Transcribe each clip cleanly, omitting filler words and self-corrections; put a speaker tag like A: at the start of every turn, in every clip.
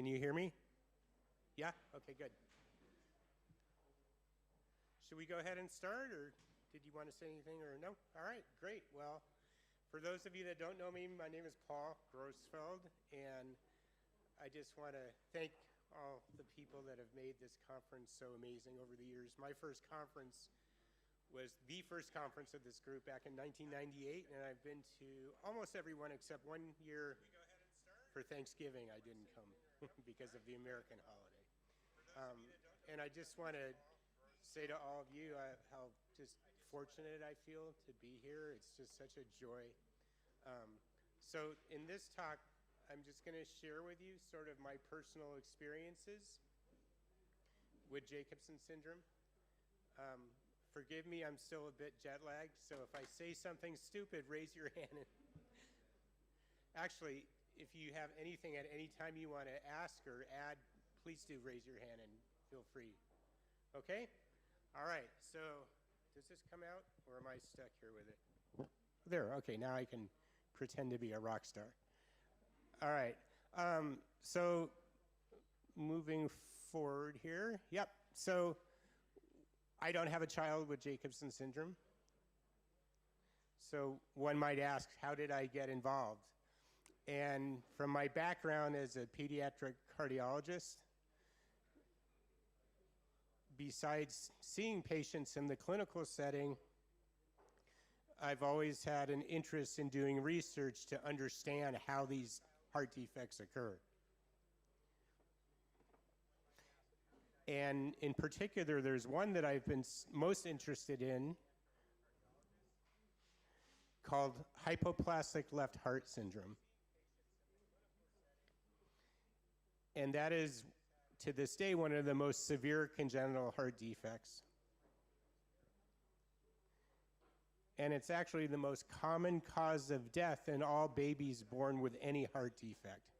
A: Can you hear me? Yeah? Okay, good. Should we go ahead and start, or did you want to say anything, or no? All right, great. Well, for those of you that don't know me, my name is Paul Grossfeld, and I just want to thank all the people that have made this conference so amazing over the years. My first conference was the first conference of this group back in 1998, and I've been to almost every one except 1 year for Thanksgiving. I didn't come because of the American holiday. And I just want to say to all of you how just fortunate I feel to be here. It's just such a joy. So in this talk, I'm just going to share with you sort of my personal experiences with Jacobsen syndrome. Forgive me, I'm still a bit jet lagged, so if I say something stupid, raise your hand. Actually, if you have anything at any time you want to ask or add, please do raise your hand and feel free. Okay? All right, so does this come out, or am I stuck here with it? There, okay, now I can pretend to be a rock star. All right, so moving forward here. Yep, so I don't have a child with Jacobsen syndrome. So one might ask, how did I get involved? And from my background as a pediatric cardiologist, besides seeing patients in the clinical setting, I've always had an interest in doing research to understand how these heart defects occur. And in particular, there's one that I've been most interested in called hypoplastic left heart syndrome. And that is, to this day, one of the most severe congenital heart defects. And it's actually the most common cause of death in all babies born with any heart defect.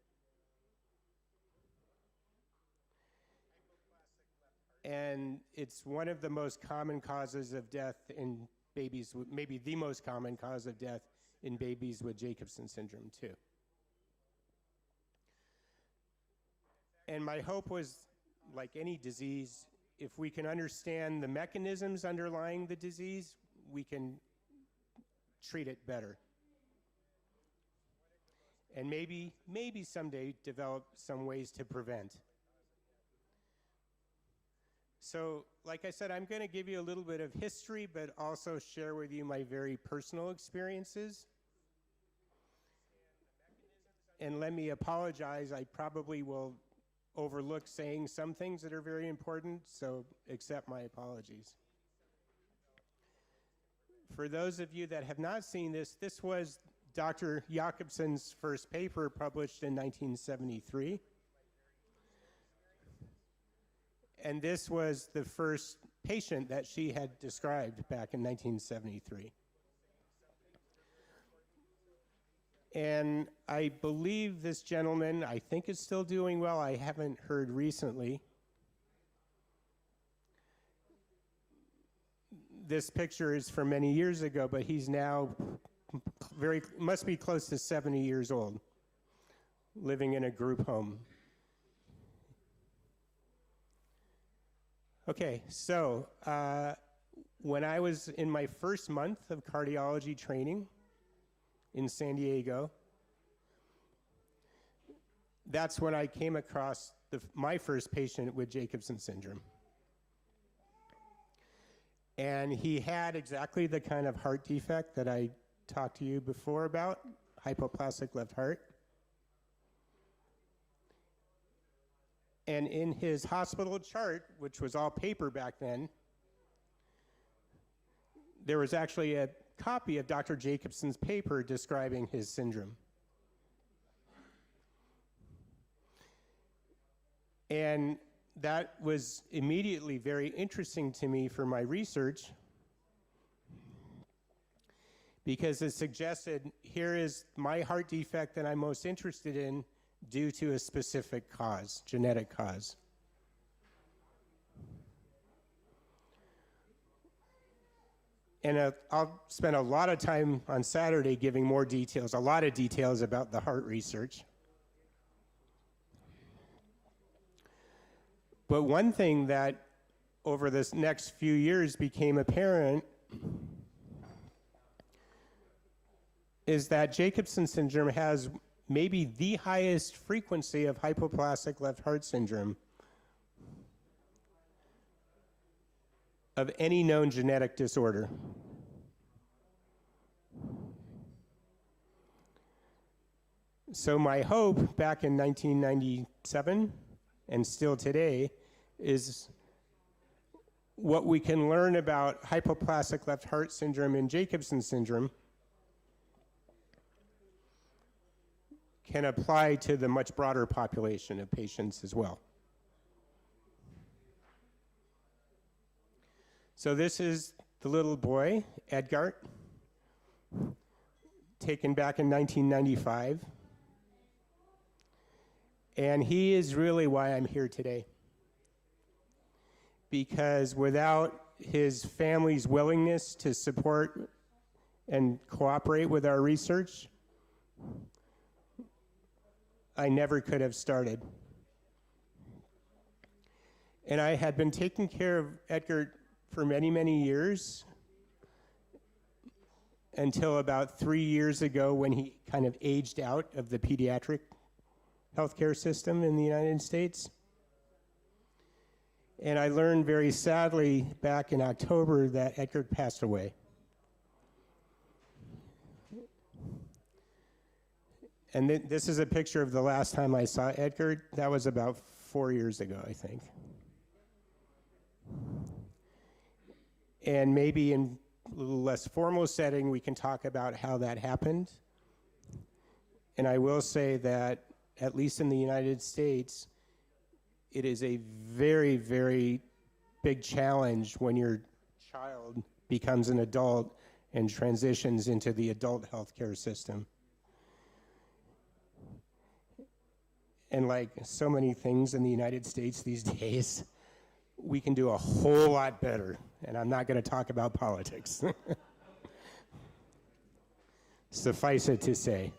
A: And it's one of the most common causes of death in babies, maybe the most common cause of death in babies with Jacobsen syndrome too. And my hope was, like any disease, if we can understand the mechanisms underlying the disease, we can treat it better. And maybe someday develop some ways to prevent. So, like I said, I'm going to give you a little bit of history, but also share with you my very personal experiences. And let me apologize, I probably will overlook saying some things that are very important, so accept my apologies. For those of you that have not seen this, this was Dr. Jacobsen's first paper published in 1973. And this was the first patient that she had described back in 1973. And I believe this gentleman, I think, is still doing well. I haven't heard recently. This picture is from many years ago, but he's now must be close to 70 years old, living in a group home. Okay, so when I was in my first month of cardiology training in San Diego, that's when I came across my first patient with Jacobsen syndrome. And he had exactly the kind of heart defect that I talked to you before about, hypoplastic left heart. And in his hospital chart, which was all paper back then, there was actually a copy of Dr. Jacobsen's paper describing his syndrome. And that was immediately very interesting to me for my research, because it suggested, here is my heart defect that I'm most interested in due to a specific cause, genetic cause. And I'll spend a lot of time on Saturday giving more details, a lot of details about the heart research. But one thing that over this next few years became apparent is that Jacobsen syndrome has maybe the highest frequency of hypoplastic left heart syndrome of any known genetic disorder. So my hope back in 1997 and still today is what we can learn about hypoplastic left heart syndrome and Jacobsen syndrome can apply to the much broader population of patients as well. So this is the little boy, Edgar, taken back in 1995. And he is really why I'm here today. Because without his family's willingness to support and cooperate with our research, I never could have started. And I had been taking care of Edgar for many, many years until about 3 years ago when he kind of aged out of the pediatric healthcare system in the United States. And I learned very sadly back in October that Edgar passed away. And this is a picture of the last time I saw Edgar. That was about 4 years ago, I think. And maybe in a little less formal setting, we can talk about how that happened. And I will say that, at least in the United States, it is a very, very big challenge when your child becomes an adult and transitions into the adult healthcare system. And like so many things in the United States these days, we can do a whole lot better. And I'm not going to talk about politics. Suffice it to say.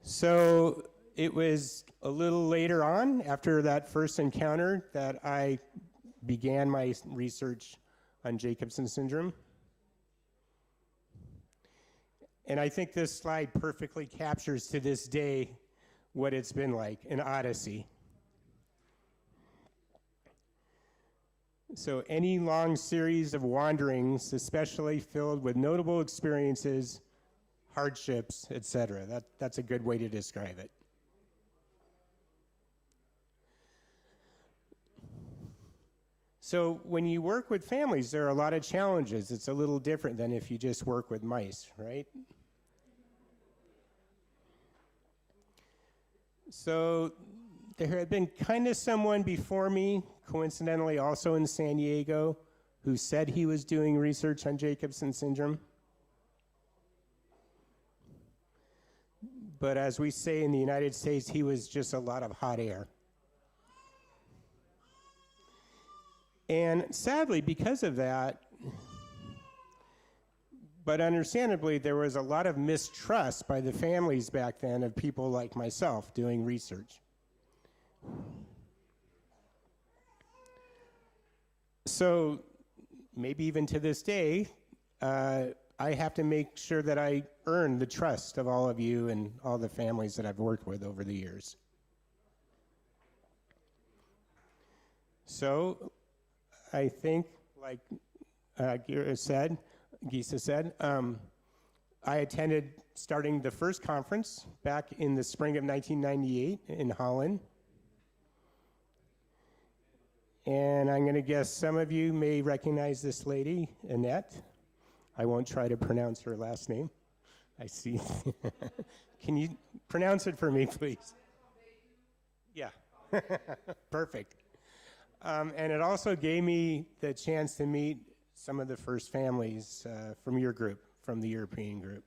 A: So it was a little later on, after that first encounter, that I began my research on Jacobsen syndrome. And I think this slide perfectly captures to this day what it's been like, an odyssey. So any long series of wanderings, especially filled with notable experiences, hardships, etc. That's a good way to describe it. So when you work with families, there are a lot of challenges. It's a little different than if you just work with mice, right? So there had been kind of someone before me, coincidentally also in San Diego, who said he was doing research on Jacobsen syndrome. But as we say in the United States, he was just a lot of hot air. And sadly, because of that, but understandably, there was a lot of mistrust by the families back then of people like myself doing research. So maybe even to this day, I have to make sure that I earn the trust of all of you and all the families that I've worked with over the years. So I think, like Gisa said, I attended starting the first conference back in the spring of 1998 in Holland. And I'm going to guess some of you may recognize this lady, Annette. I won't try to pronounce her last name. I see. Can you pronounce it for me, please? Yeah. Perfect. And it also gave me the chance to meet some of the first families from your group, from the European group.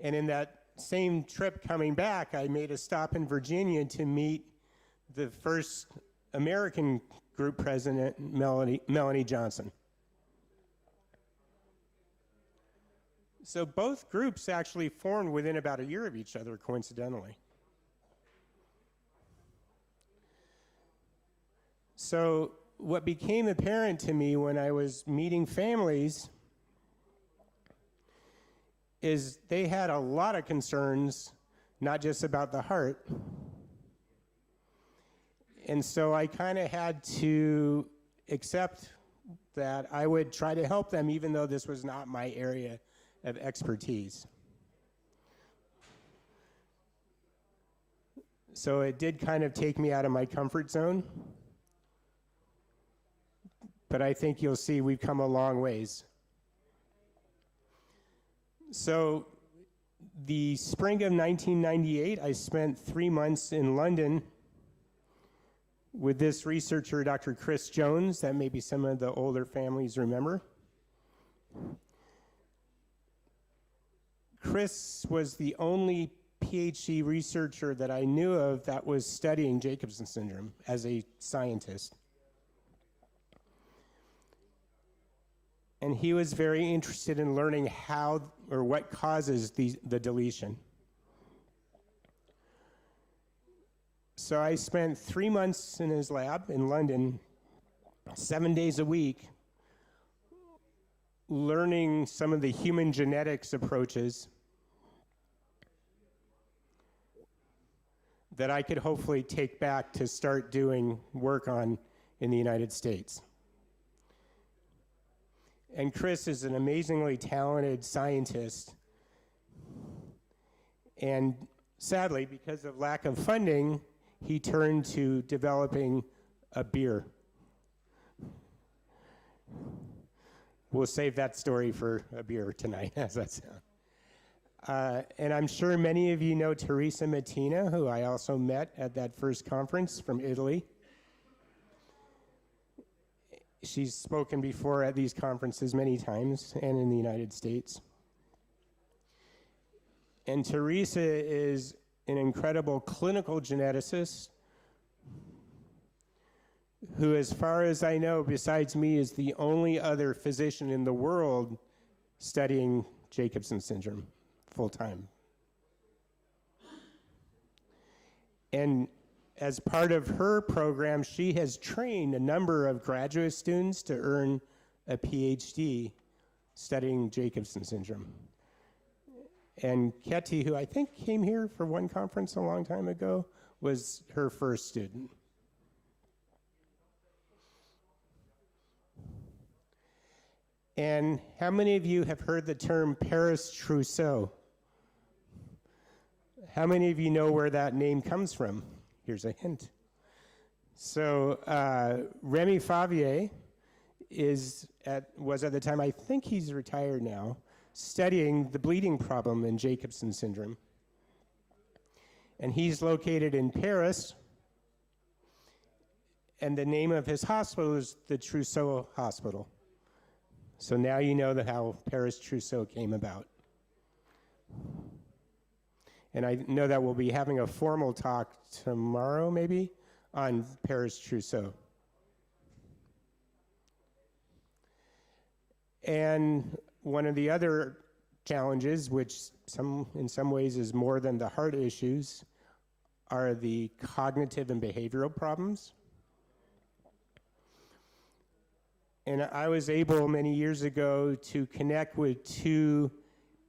A: And in that same trip coming back, I made a stop in Virginia to meet the first American group president, Melanie Johnson. So both groups actually formed within about a year of each other, coincidentally. So what became apparent to me when I was meeting families is they had a lot of concerns, not just about the heart. And so I kind of had to accept that I would try to help them, even though this was not my area of expertise. So it did kind of take me out of my comfort zone. But I think you'll see we've come a long ways. So the spring of 1998, I spent 3 months in London with this researcher, Dr. Chris Jones, that maybe some of the older families remember. Chris was the only PhD researcher that I knew of that was studying Jacobsen syndrome as a scientist. And he was very interested in learning how or what causes the deletion. So I spent 3 months in his lab in London, 7 days a week, learning some of the human genetics approaches that I could hopefully take back to start doing work on in the United States. And Chris is an amazingly talented scientist. And sadly, because of lack of funding, he turned to developing a beer. We'll save that story for a beer tonight. How's that sound? And I'm sure many of you know Teresa Mattina, who I also met at that first conference from Italy. She's spoken before at these conferences many times and in the United States. And Teresa is an incredible clinical geneticist who, as far as I know, besides me, is the only other physician in the world studying Jacobsen syndrome full-time. And as part of her program, she has trained a number of graduate students to earn a PhD studying Jacobsen syndrome. And Ketty, who I think came here for one conference a long time ago, was her first student. And how many of you have heard the term Paris trousseau? How many of you know where that name comes from? Here's a hint. So Remy Favier was at the time, I think he's retired now, studying the bleeding problem in Jacobsen syndrome. And he's located in Paris, and the name of his hospital is the Trousseau Hospital. So now you know how Paris Trousseau came about. And I know that we'll be having a formal talk tomorrow, maybe, on Paris Trousseau. And one of the other challenges, which in some ways is more than the heart issues, are the cognitive and behavioral problems. And I was able many years ago to connect with two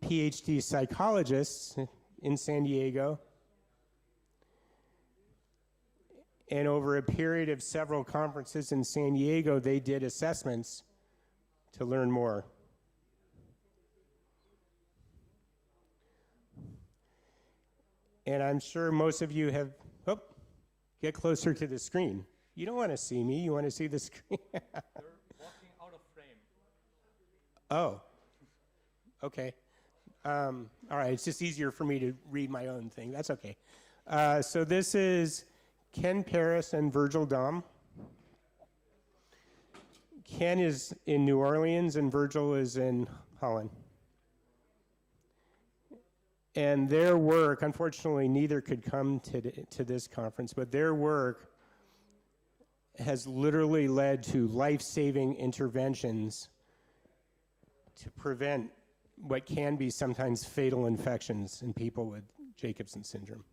A: PhD psychologists in San Diego. And over a period of several conferences in San Diego, they did assessments to learn more. And I'm sure most of you have, get closer to the screen. You don't want to see me, you want to see the screen.
B: They're walking out of frame.
A: Oh, okay. All right, it's just easier for me to read my own thing. That's okay. So this is Ken Paris and Virgil Dahm. Ken is in New Orleans and Virgil is in Holland. And their work, unfortunately, neither could come to this conference, but their work has literally led to life-saving interventions to prevent what can be sometimes fatal infections in people with Jacobsen syndrome.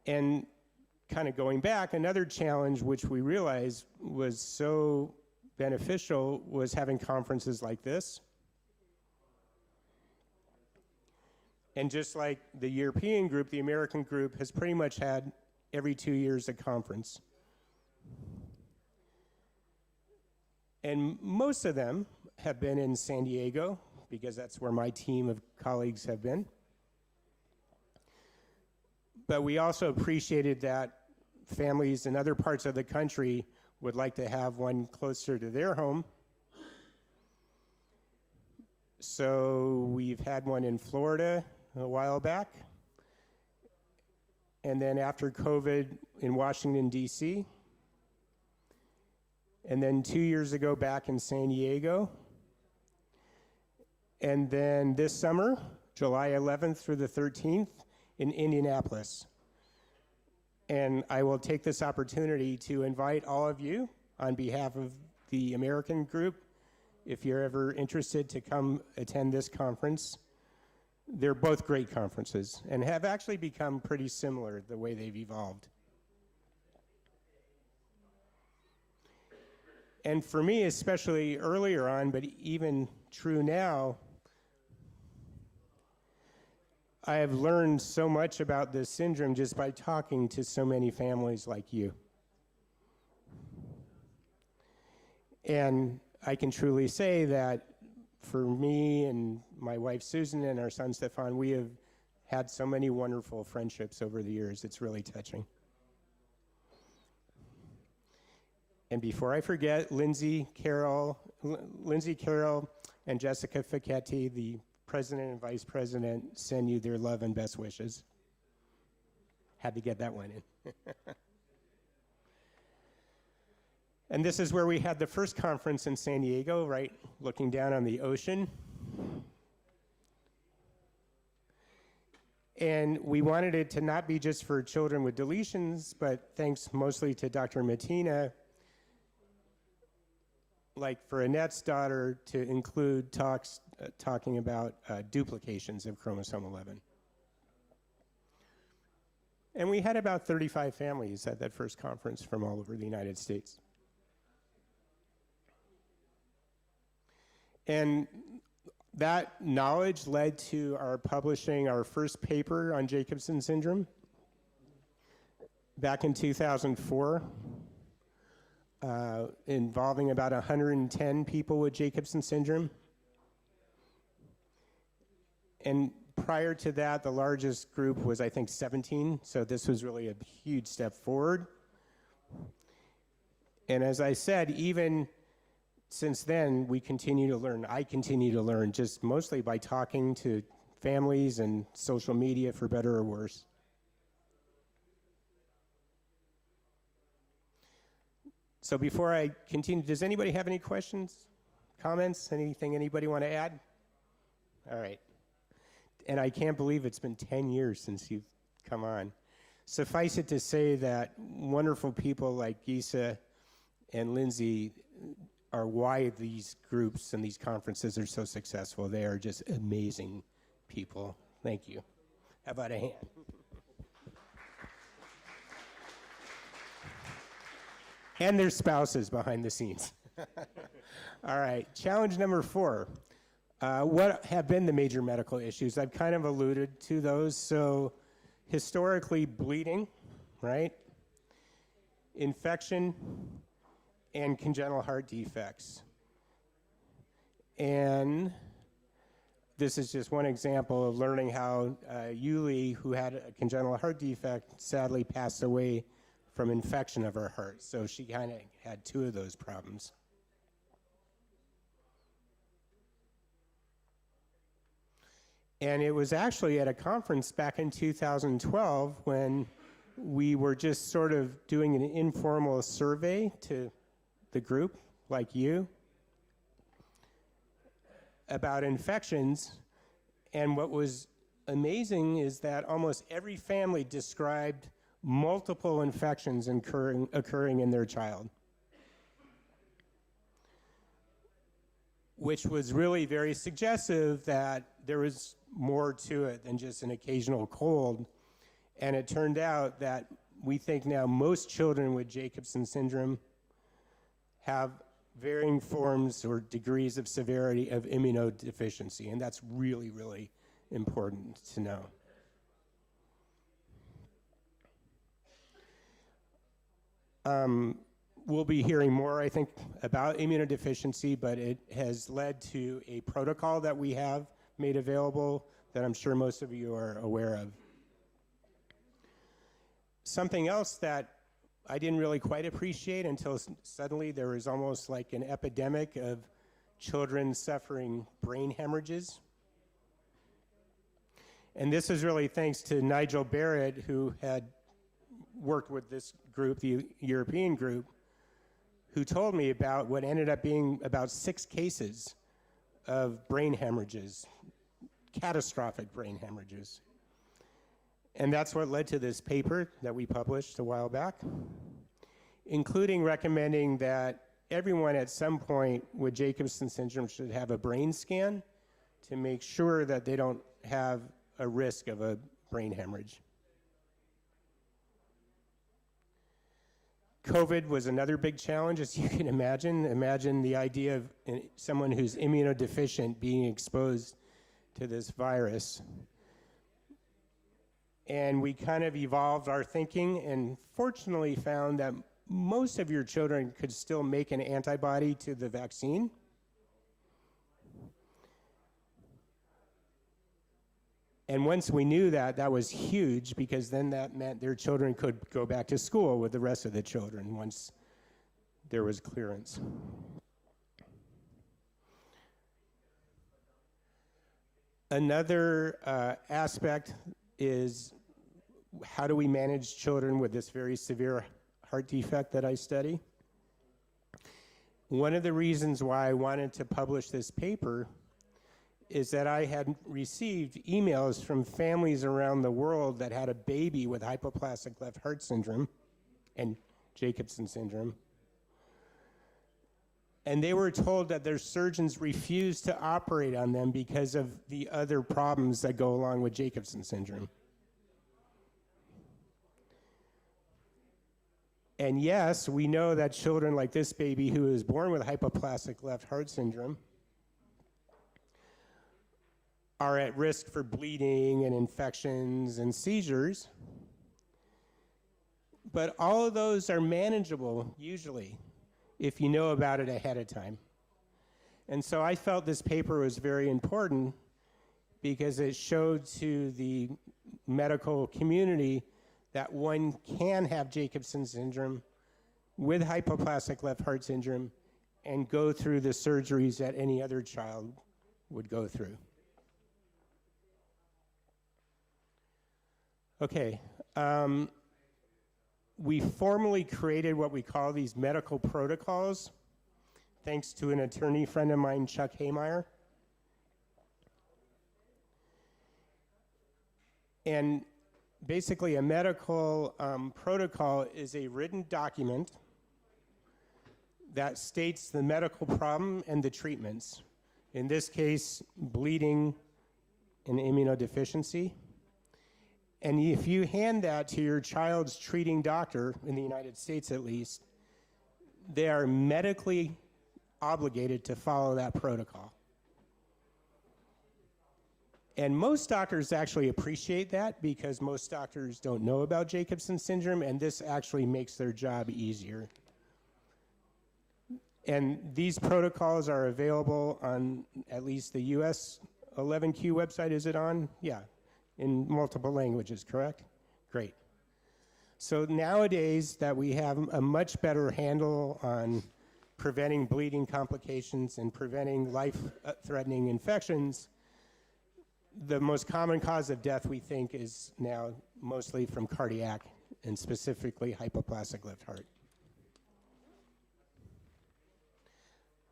A: And kind of going back, another challenge which we realized was so beneficial was having conferences like this. And just like the European group, the American group has pretty much had every 2 years a conference. And most of them have been in San Diego, because that's where my team of colleagues have been. But we also appreciated that families in other parts of the country would like to have one closer to their home. So we've had one in Florida a while back. And then after COVID in Washington, D.C. And then 2 years ago back in San Diego. And then this summer, July 11th through the 13th, in Indianapolis. And I will take this opportunity to invite all of you on behalf of the American group, if you're ever interested, to come attend this conference. They're both great conferences and have actually become pretty similar the way they've evolved. And for me, especially earlier on, but even true now, I have learned so much about this syndrome just by talking to so many families like you. And I can truly say that for me and my wife Susan and our son Stefan, we have had so many wonderful friendships over the years. It's really touching. And before I forget, Lindsay Carroll, and Jessica Ficchetti, the President and Vice President, send you their love and best wishes. Had to get that one in. And this is where we had the first conference in San Diego, right, looking down on the ocean. And we wanted it to not be just for children with deletions, but thanks mostly to Dr. Matina, like for Annette's daughter, to include talks talking about duplications of chromosome 11. And we had about 35 families at that first conference from all over the United States. And that knowledge led to our publishing our first paper on Jacobsen syndrome back in 2004. Involving about 110 people with Jacobsen syndrome. And prior to that, the largest group was, I think, 17, so this was really a huge step forward. And as I said, even since then, we continue to learn. I continue to learn, just mostly by talking to families and social media, for better or worse. So before I continue, does anybody have any questions, comments, anything anybody want to add? All right. And I can't believe it's been 10 years since you've come on. Suffice it to say that wonderful people like Gisa and Lindsay are why these groups and these conferences are so successful. They are just amazing people. Thank you. How about a hand? And their spouses behind the scenes. All right, challenge number 4. What have been the major medical issues? I've kind of alluded to those. So historically, bleeding, right? Infection and congenital heart defects. And this is just one example of learning how Yuli, who had a congenital heart defect, sadly passed away from infection of her heart. So she kind of had 2 of those problems. And it was actually at a conference back in 2012 when we were just sort of doing an informal survey to the group, like you, about infections. And what was amazing is that almost every family described multiple infections occurring in their child, which was really very suggestive that there was more to it than just an occasional cold. And it turned out that we think now most children with Jacobsen syndrome have varying forms or degrees of severity of immunodeficiency, and that's really, really important to know. We'll be hearing more, I think, about immunodeficiency, but it has led to a protocol that we have made available that I'm sure most of you are aware of. Something else that I didn't really quite appreciate until suddenly there was almost like an epidemic of children suffering brain hemorrhages. And this is really thanks to Nigel Barrett, who had worked with this group, the European group, who told me about what ended up being about 6 cases of brain hemorrhages, catastrophic brain hemorrhages. And that's what led to this paper that we published a while back, including recommending that everyone at some point with Jacobsen syndrome should have a brain scan to make sure that they don't have a risk of a brain hemorrhage. COVID was another big challenge, as you can imagine. Imagine the idea of someone who's immunodeficient being exposed to this virus. And we kind of evolved our thinking and fortunately found that most of your children could still make an antibody to the vaccine. And once we knew that, that was huge, because then that meant their children could go back to school with the rest of the children once there was clearance. Another aspect is, how do we manage children with this very severe heart defect that I study? One of the reasons why I wanted to publish this paper is that I had received emails from families around the world that had a baby with hypoplastic left heart syndrome and Jacobsen syndrome. And they were told that their surgeons refused to operate on them because of the other problems that go along with Jacobsen syndrome. And yes, we know that children like this baby who is born with hypoplastic left heart syndrome are at risk for bleeding and infections and seizures. But all of those are manageable, usually, if you know about it ahead of time. And so I felt this paper was very important because it showed to the medical community that one can have Jacobsen syndrome with hypoplastic left heart syndrome and go through the surgeries that any other child would go through. Okay, we formally created what we call these medical protocols, thanks to an attorney friend of mine, Chuck Haymeyer. And basically, a medical protocol is a written document that states the medical problem and the treatments. In this case, bleeding and immunodeficiency. And if you hand that to your child's treating doctor, in the United States at least, they are medically obligated to follow that protocol. And most doctors actually appreciate that, because most doctors don't know about Jacobsen syndrome, and this actually makes their job easier. And these protocols are available on at least the US 11Q website. Is it on? Yeah. In multiple languages, correct? Great. So nowadays that we have a much better handle on preventing bleeding complications and preventing life-threatening infections, the most common cause of death, we think, is now mostly from cardiac, and specifically hypoplastic left heart.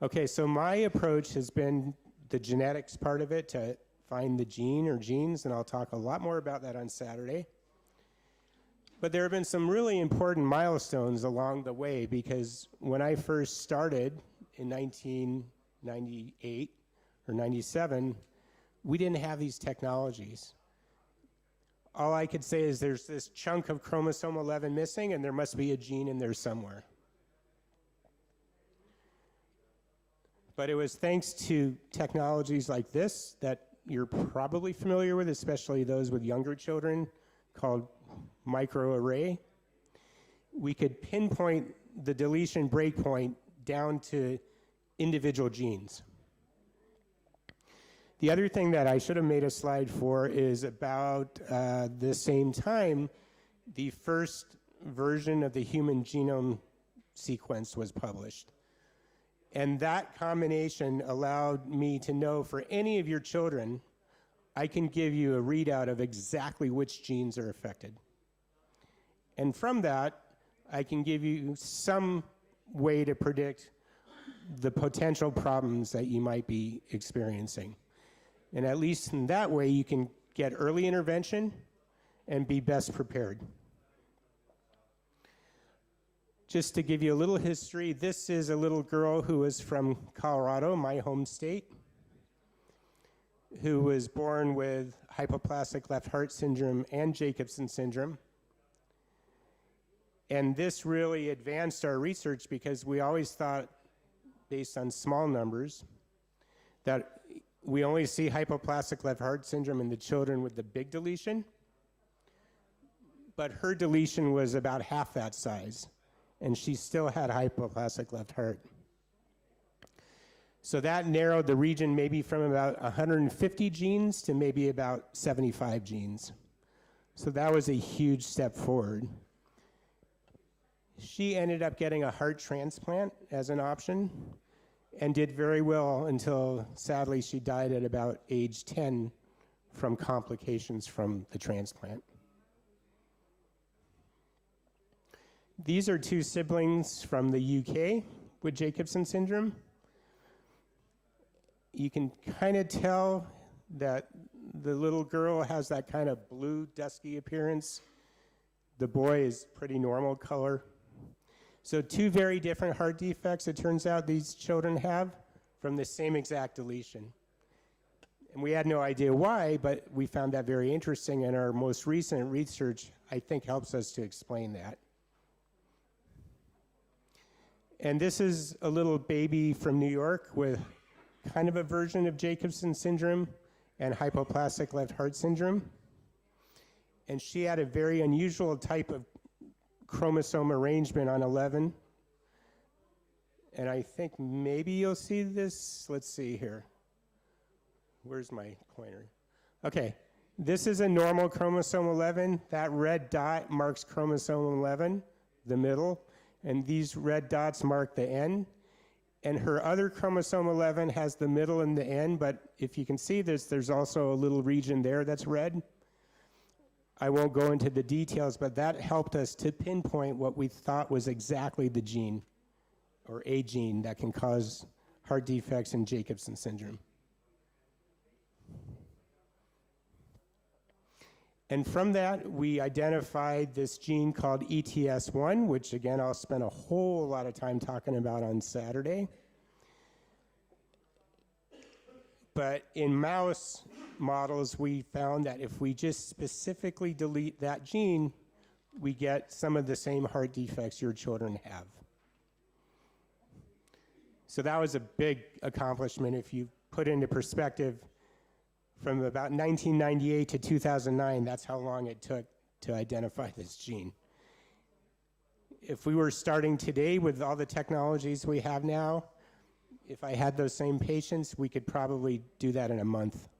A: Okay, so my approach has been the genetics part of it, to find the gene or genes, and I'll talk a lot more about that on Saturday. But there have been some really important milestones along the way, because when I first started in 1998 or 97, we didn't have these technologies. all I could say is there's this chunk of chromosome 11 missing, and there must be a gene in there somewhere. But it was thanks to technologies like this that you're probably familiar with, especially those with younger children, called microarray. We could pinpoint the deletion breakpoint down to individual genes. The other thing that I should have made a slide for is about the same time, the first version of the human genome sequence was published. And that combination allowed me to know for any of your children, I can give you a readout of exactly which genes are affected. And from that, I can give you some way to predict the potential problems that you might be experiencing. And at least in that way, you can get early intervention and be best prepared. Just to give you a little history, this is a little girl who is from Colorado, my home state, who was born with hypoplastic left heart syndrome and Jacobsen syndrome. And this really advanced our research because we always thought, based on small numbers, that we only see hypoplastic left heart syndrome in the children with the big deletion, but her deletion was about half that size, and she still had hypoplastic left heart. So that narrowed the region maybe from about 150 genes to maybe about 75 genes. So that was a huge step forward. She ended up getting a heart transplant as an option and did very well until, sadly, she died at about age 10 from complications from the transplant. These are two siblings from the UK with Jacobsen syndrome. You can kind of tell that the little girl has that kind of blue, dusky appearance. The boy is pretty normal color. So two very different heart defects, it turns out, these children have from the same exact deletion. And we had no idea why, but we found that very interesting, and our most recent research, I think, helps us to explain that. And this is a little baby from New York with kind of a version of Jacobsen syndrome and hypoplastic left heart syndrome. And she had a very unusual type of chromosome arrangement on 11. And I think maybe you'll see this. Let's see here. Where's my pointer? Okay, this is a normal chromosome 11. That red dot marks chromosome 11, the middle, and these red dots mark the end. And her other chromosome 11 has the middle and the end, but if you can see this, there's also a little region there that's red. I won't go into the details, but that helped us to pinpoint what we thought was exactly the gene, or a gene, that can cause heart defects in Jacobsen syndrome. And from that, we identified this gene called ETS1, which again, I'll spend a whole lot of time talking about on Saturday. But in mouse models, we found that if we just specifically delete that gene, we get some of the same heart defects your children have. So that was a big accomplishment if you put into perspective. From about 1998 to 2009, that's how long it took to identify this gene. If we were starting today with all the technologies we have now, if I had those same patients, we could probably do that in a month.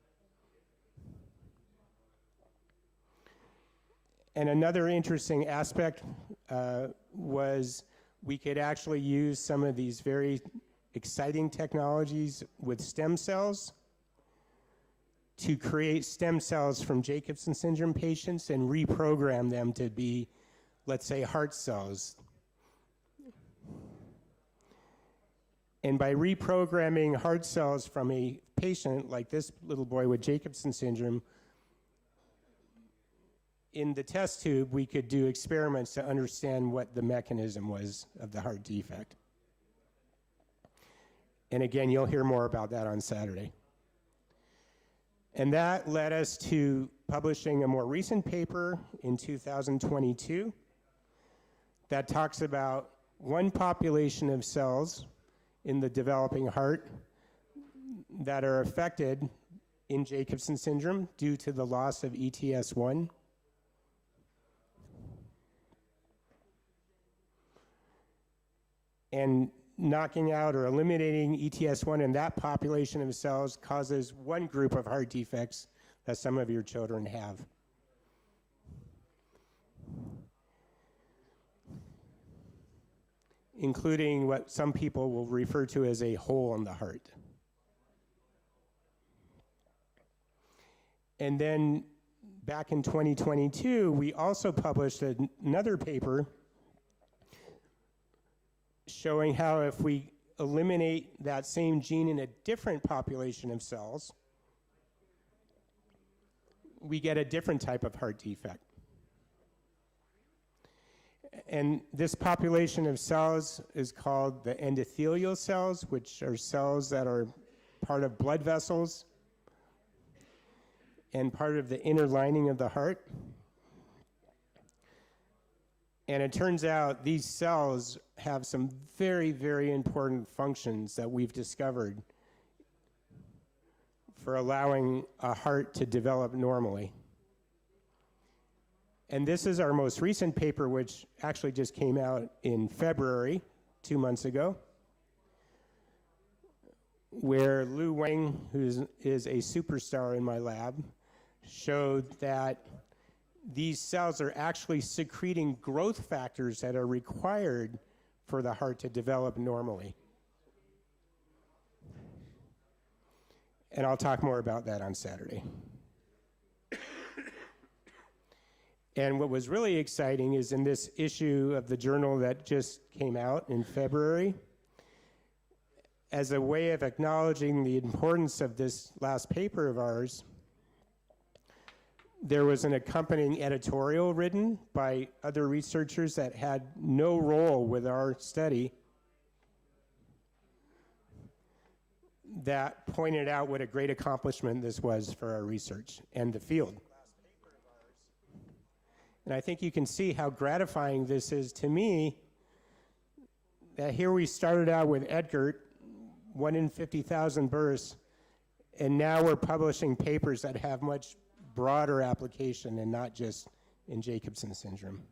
A: And another interesting aspect was we could actually use some of these very exciting technologies with stem cells to create stem cells from Jacobsen syndrome patients and reprogram them to be, let's say, heart cells. And by reprogramming heart cells from a patient like this little boy with Jacobsen syndrome, in the test tube, we could do experiments to understand what the mechanism was of the heart defect. And again, you'll hear more about that on Saturday. And that led us to publishing a more recent paper in 2022 that talks about one population of cells in the developing heart that are affected in Jacobsen syndrome due to the loss of ETS1. And knocking out or eliminating ETS1 in that population of cells causes one group of heart defects that some of your children have. Including what some people will refer to as a hole in the heart. And then back in 2022, we also published another paper showing how if we eliminate that same gene in a different population of cells, we get a different type of heart defect. And this population of cells is called the endothelial cells, which are cells that are part of blood vessels and part of the inner lining of the heart. And it turns out these cells have some very, very important functions that we've discovered for allowing a heart to develop normally. And this is our most recent paper, which actually just came out in February, 2 months ago, where Lu Wang, who is a superstar in my lab, showed that these cells are actually secreting growth factors that are required for the heart to develop normally. And I'll talk more about that on Saturday. And what was really exciting is in this issue of the journal that just came out in February, as a way of acknowledging the importance of this last paper of ours, there was an accompanying editorial written by other researchers that had no role with our study that pointed out what a great accomplishment this was for our research and the field. And I think you can see how gratifying this is to me, that here we started out with Edgert, 1 in 50,000 births, and now we're publishing papers that have much broader application and not just in Jacobsen syndrome.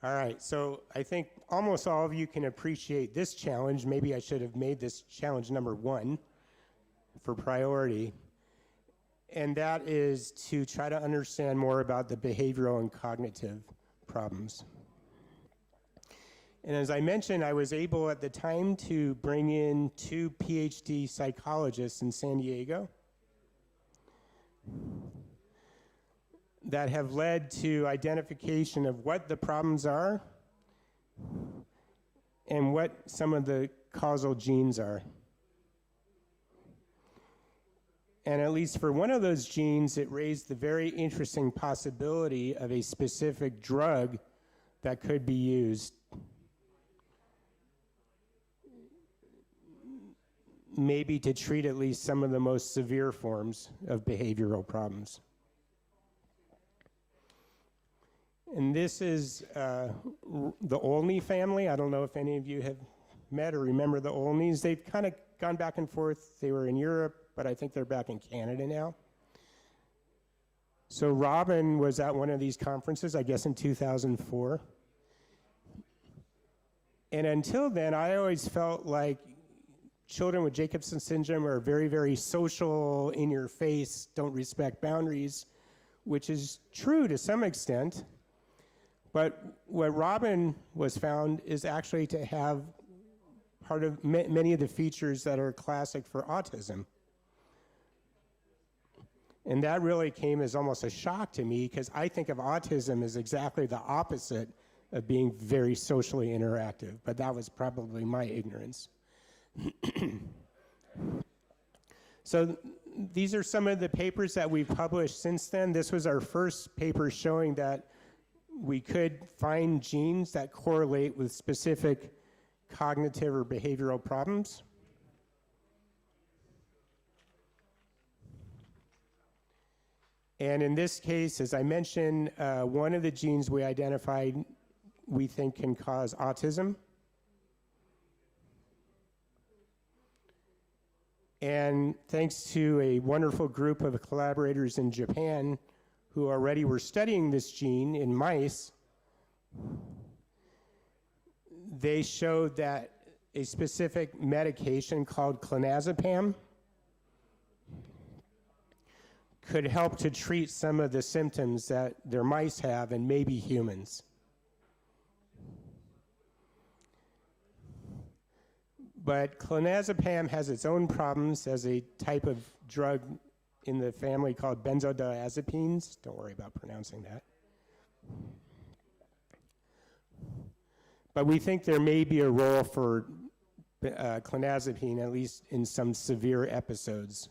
A: All right, so I think almost all of you can appreciate this challenge. Maybe I should have made this challenge number 1 for priority. And that is to try to understand more about the behavioral and cognitive problems. And as I mentioned, I was able at the time to bring in 2 PhD psychologists in San Diego that have led to identification of what the problems are and what some of the causal genes are. And at least for one of those genes, it raised the very interesting possibility of a specific drug that could be used, maybe to treat at least some of the most severe forms of behavioral problems. And this is the Olney family. I don't know if any of you have met or remember the Olneys. They've kind of gone back and forth. They were in Europe, but I think they're back in Canada now. So Robin was at one of these conferences, I guess in 2004. And until then, I always felt like children with Jacobsen syndrome are very, very social, in your face, don't respect boundaries, which is true to some extent. But what Robin was found is actually to have part of many of the features that are classic for autism. And that really came as almost a shock to me, because I think of autism as exactly the opposite of being very socially interactive, but that was probably my ignorance. So these are some of the papers that we've published since then. This was our first paper showing that we could find genes that correlate with specific cognitive or behavioral problems. And in this case, as I mentioned, one of the genes we identified we think can cause autism. And thanks to a wonderful group of collaborators in Japan who already were studying this gene in mice, they showed that a specific medication called clonazepam could help to treat some of the symptoms that their mice have and maybe humans. But clonazepam has its own problems as a type of drug in the family called benzodiazepines. Don't worry about pronouncing that. But we think there may be a role for clonazepam, at least in some severe episodes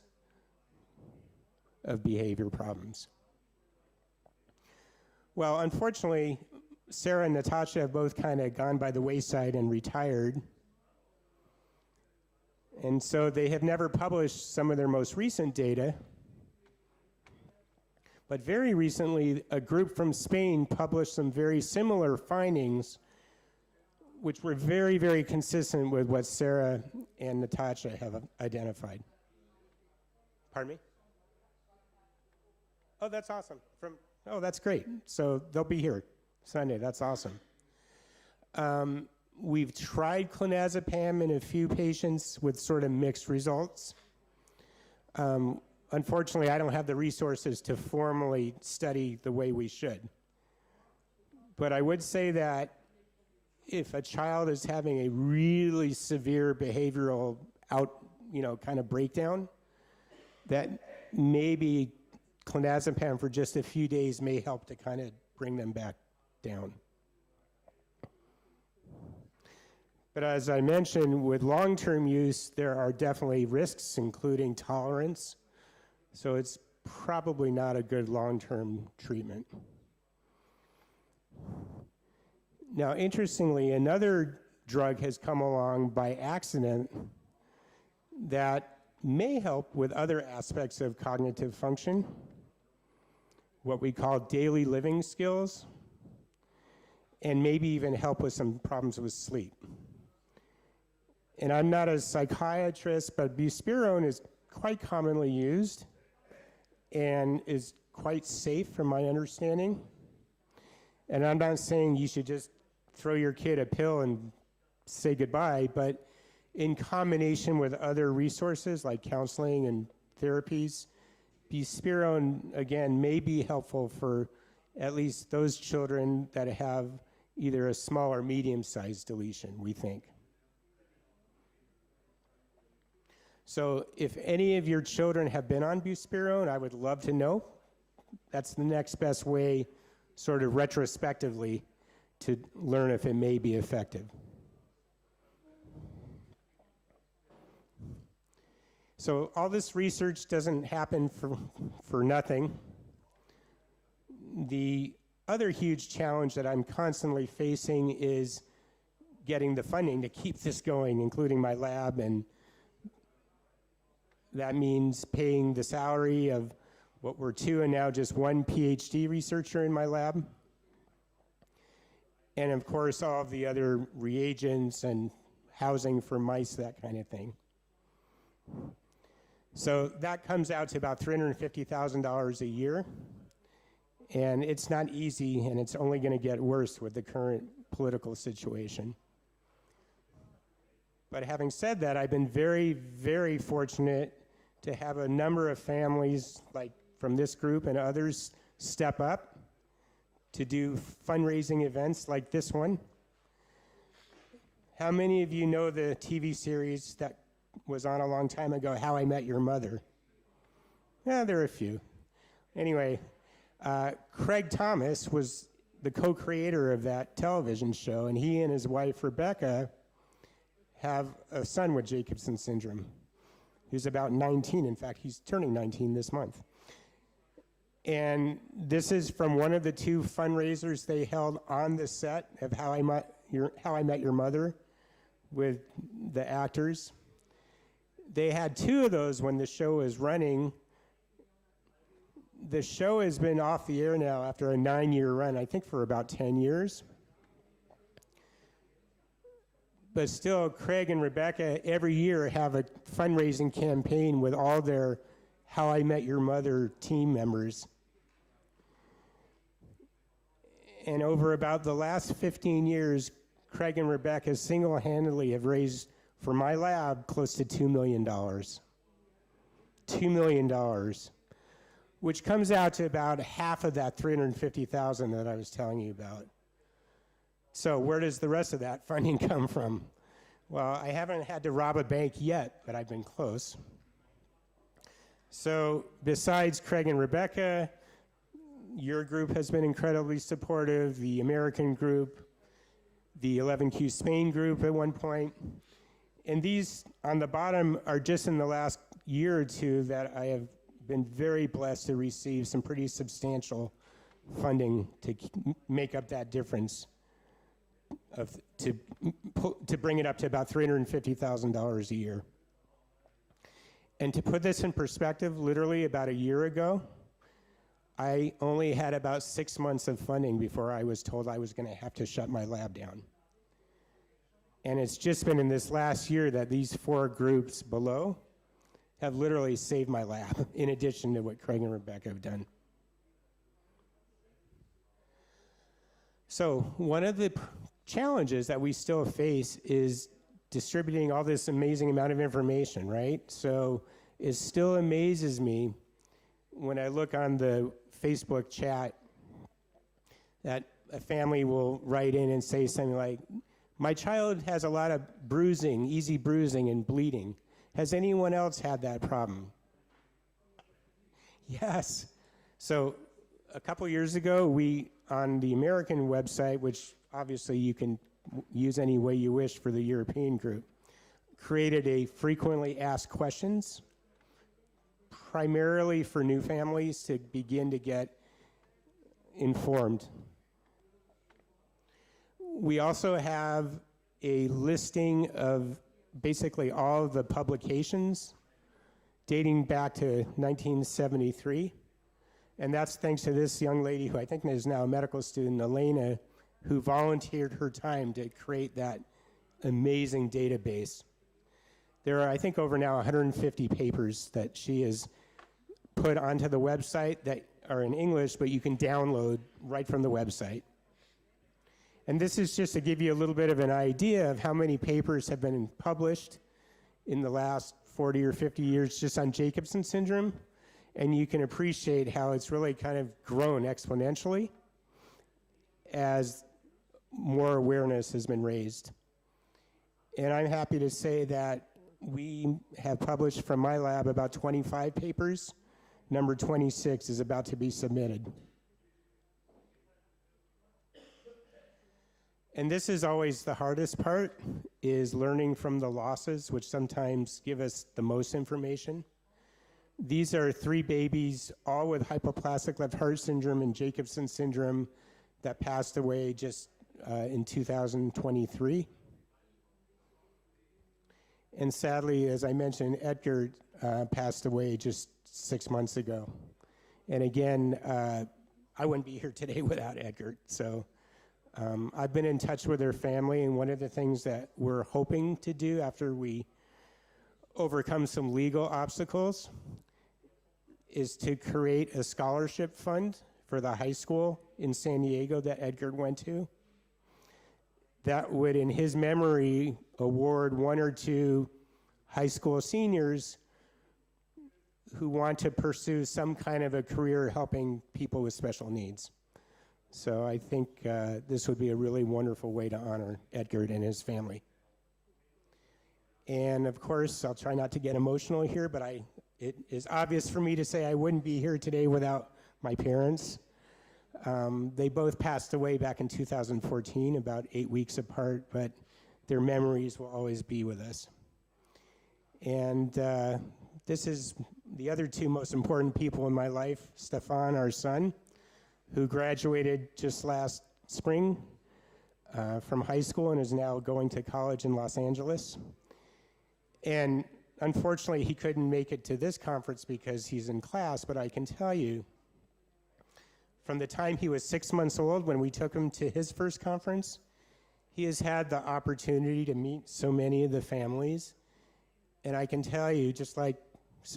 A: of behavior problems. Well, unfortunately, Sarah and Natasha have both kind of gone by the wayside and retired. And so they have never published some of their most recent data. But very recently, a group from Spain published some very similar findings, which were very, very consistent with what Sarah and Natasha have identified. Pardon me? Oh, that's awesome. Oh, that's great. So they'll be here Sunday. That's awesome. We've tried clonazepam in a few patients with sort of mixed results. Unfortunately, I don't have the resources to formally study the way we should. But I would say that if a child is having a really severe behavioral kind of breakdown, that maybe clonazepam for just a few days may help to kind of bring them back down. But as I mentioned, with long-term use, there are definitely risks, including tolerance. So it's probably not a good long-term treatment. Now, interestingly, another drug has come along by accident that may help with other aspects of cognitive function, what we call daily living skills, and maybe even help with some problems with sleep. And I'm not a psychiatrist, but buspirone is quite commonly used and is quite safe from my understanding. And I'm not saying you should just throw your kid a pill and say goodbye, but in combination with other resources like counseling and therapies, buspirone, again, may be helpful for at least those children that have either a small or medium-sized deletion, we think. So if any of your children have been on buspirone, I would love to know. That's the next best way, sort of retrospectively, to learn if it may be effective. So all this research doesn't happen for nothing. The other huge challenge that I'm constantly facing is getting the funding to keep this going, including my lab, and that means paying the salary of what were 2 and now just 1 PhD researcher in my lab. And of course, all of the other reagents and housing for mice, that kind of thing. So that comes out to about $350,000 a year. And it's not easy, and it's only going to get worse with the current political situation. But having said that, I've been very, very fortunate to have a number of families, like from this group and others, step up to do fundraising events like this one. How many of you know the TV series that was on a long time ago, How I Met Your Mother? Yeah, there are a few. Anyway, Craig Thomas was the co-creator of that television show, and he and his wife, Rebecca, have a son with Jacobsen syndrome. He's about 19. In fact, he's turning 19 this month. And this is from one of the 2 fundraisers they held on the set of How I Met Your Mother with the actors. They had 2 of those when the show was running. the show has been off the air now after a 9-year run, I think for about 10 years. But still, Craig and Rebecca every year have a fundraising campaign with all their How I Met Your Mother team members. And over about the last 15 years, Craig and Rebecca single-handedly have raised for my lab close to $2 million. $2 million, which comes out to about half of that $350,000 that I was telling you about. So where does the rest of that funding come from? Well, I haven't had to rob a bank yet, but I've been close. So besides Craig and Rebecca, your group has been incredibly supportive, the American group, the 11Q Spain group at one point. And these on the bottom are just in the last year or two that I have been very blessed to receive some pretty substantial funding to make up that difference, to bring it up to about $350,000 a year. And to put this in perspective, literally about a year ago, I only had about 6 months of funding before I was told I was going to have to shut my lab down. And it's just been in this last year that these 4 groups below have literally saved my lab, in addition to what Craig and Rebecca have done. So one of the challenges that we still face is distributing all this amazing amount of information, right? So it still amazes me when I look on the Facebook chat that a family will write in and say something like, my child has a lot of bruising, easy bruising and bleeding. Has anyone else had that problem? Yes. So a couple years ago, we, on the American website, which obviously you can use any way you wish for the European group, created a frequently asked questions, primarily for new families to begin to get informed. We also have a listing of basically all of the publications dating back to 1973. And that's thanks to this young lady who I think is now a medical student, Elena, who volunteered her time to create that amazing database. There are, I think, over now 150 papers that she has put onto the website that are in English, but you can download right from the website. And this is just to give you a little bit of an idea of how many papers have been published in the last 40 or 50 years just on Jacobsen syndrome. And you can appreciate how it's really kind of grown exponentially as more awareness has been raised. And I'm happy to say that we have published from my lab about 25 papers. Number 26 is about to be submitted. And this is always the hardest part, is learning from the losses, which sometimes give us the most information. These are 3 babies, all with hypoplastic left heart syndrome and Jacobsen syndrome, that passed away just in 2023. And sadly, as I mentioned, Edgar passed away just 6 months ago. And again, I wouldn't be here today without Edgar. So I've been in touch with their family, and one of the things that we're hoping to do after we overcome some legal obstacles is to create a scholarship fund for the high school in San Diego that Edgar went to. That would, in his memory, award 1 or 2 high school seniors who want to pursue some kind of a career helping people with special needs. So I think this would be a really wonderful way to honor Edgar and his family. And of course, I'll try not to get emotional here, but it is obvious for me to say I wouldn't be here today without my parents. They both passed away back in 2014, about 8 weeks apart, but their memories will always be with us. And this is the other 2 most important people in my life, Stefan, our son, who graduated just last spring from high school and is now going to college in Los Angeles. And unfortunately, he couldn't make it to this conference because he's in class, but I can tell you from the time he was 6 months old when we took him to his first conference, he has had the opportunity to meet so many of the families. And I can tell you, just like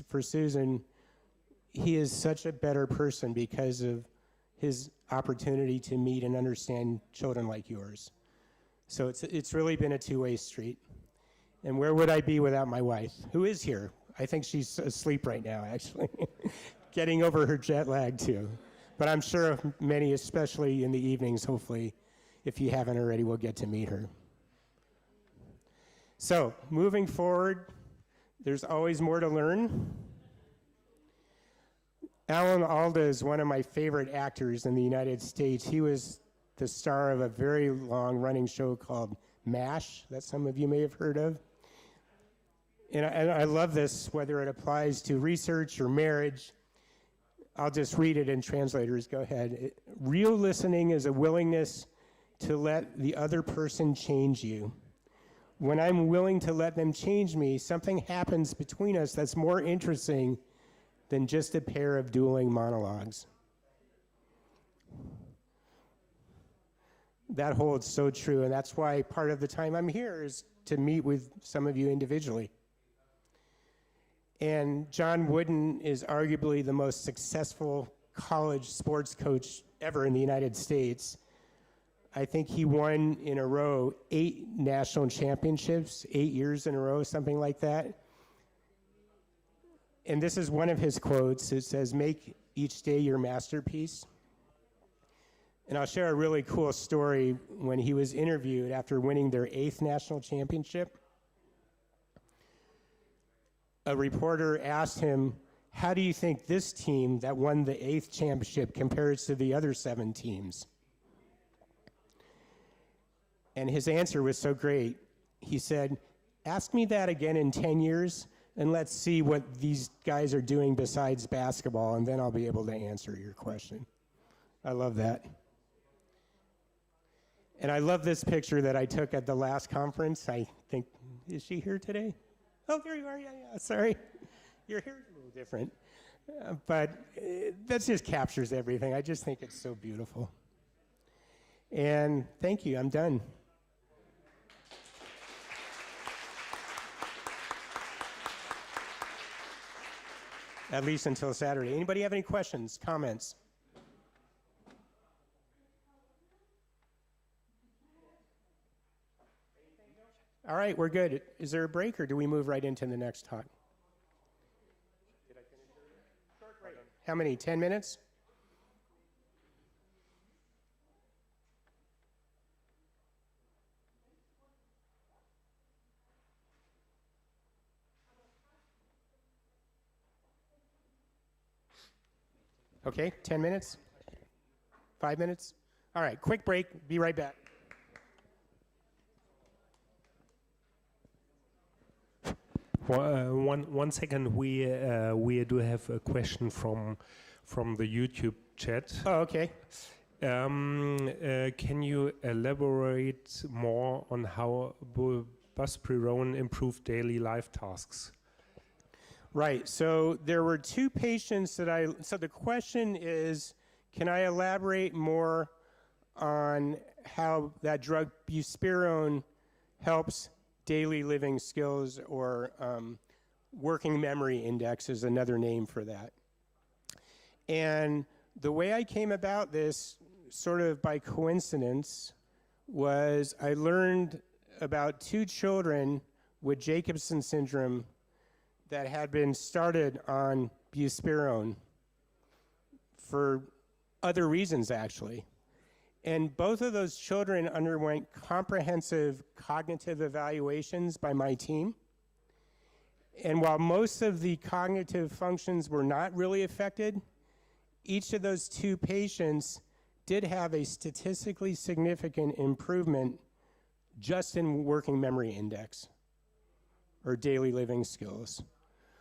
A: for Susan, he is such a better person because of his opportunity to meet and understand children like yours. So it's really been a two-way street. And where would I be without my wife, who is here? I think she's asleep right now, actually, getting over her jet lag too. But I'm sure many, especially in the evenings, hopefully, if you haven't already, will get to meet her. So moving forward, there's always more to learn. Alan Alda is one of my favorite actors in the United States. He was the star of a very long-running show called MASH, that some of you may have heard of. And I love this, whether it applies to research or marriage. I'll just read it in translators, go ahead. Real listening is a willingness to let the other person change you. When I'm willing to let them change me, something happens between us that's more interesting than just a pair of dueling monologues. That holds so true, and that's why part of the time I'm here is to meet with some of you individually. And John Wooden is arguably the most successful college sports coach ever in the United States. I think he won in a row 8 national championships, 8 years in a row, something like that. And this is one of his quotes. It says, "Make each day your masterpiece." And I'll share a really cool story. When he was interviewed after winning their 8th national championship, a reporter asked him, "How do you think this team that won the 8th championship compares to the other 7 teams?" And his answer was so great. He said, "Ask me that again in 10 years, and let's see what these guys are doing besides basketball, and then I'll be able to answer your question." I love that. And I love this picture that I took at the last conference. I think, is she here today? Oh, there you are, yeah, sorry. Your hair's a little different. But that just captures everything. I just think it's so beautiful. And thank you, I'm done. At least until Saturday. Anybody have any questions, comments? All right, we're good. Is there a break, or do we move right into the next talk? Did I finish earlier? Short break. How many, 10 minutes? Okay, 10 minutes? 5 minutes? All right, quick break. Be right back.
C: One second. We do have a question from the YouTube chat.
A: Oh, okay.
C: Can you elaborate more on how buspirone improved daily life tasks?
A: Right, so there were 2 patients that so the question is, can I elaborate more on how that drug buspirone helps daily living skills, or working memory index is another name for that. And the way I came about this, sort of by coincidence, was I learned about 2 children with Jacobsen syndrome that had been started on buspirone for other reasons, actually. And both of those children underwent comprehensive cognitive evaluations by my team. And while most of the cognitive functions were not really affected, each of those 2 patients did have a statistically significant improvement just in working memory index or daily living skills.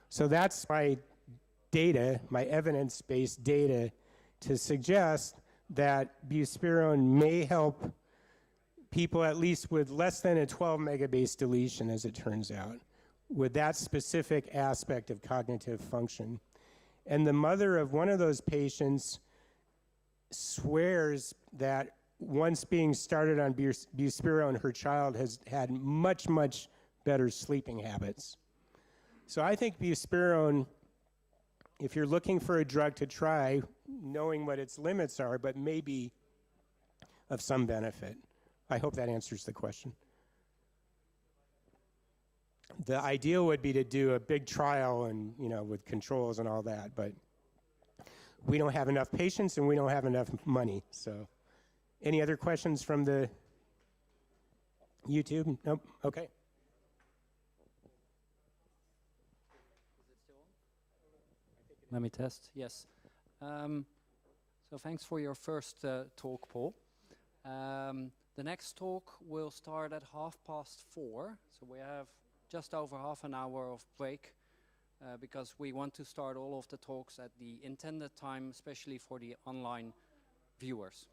A: So that's my data, my evidence-based data, to suggest that buspirone may help people at least with less than a 12 megabase deletion, as it turns out, with that specific aspect of cognitive function. And the mother of one of those patients swears that once being started on buspirone, her child has had much, much better sleeping habits. So I think buspirone, if you're looking for a drug to try, knowing what its limits are, but maybe of some benefit. I hope that answers the question. The ideal would be to do a big trial and, you know, with controls and all that, but we don't have enough patients and we don't have enough money. So any other questions from the YouTube? Nope. Okay.
D: Let me test. Yes. So thanks for your first talk, Paul. The next talk will start at 4:30. So we have just over half an hour of break because we want to start all of the talks at the intended time, especially for the online viewers.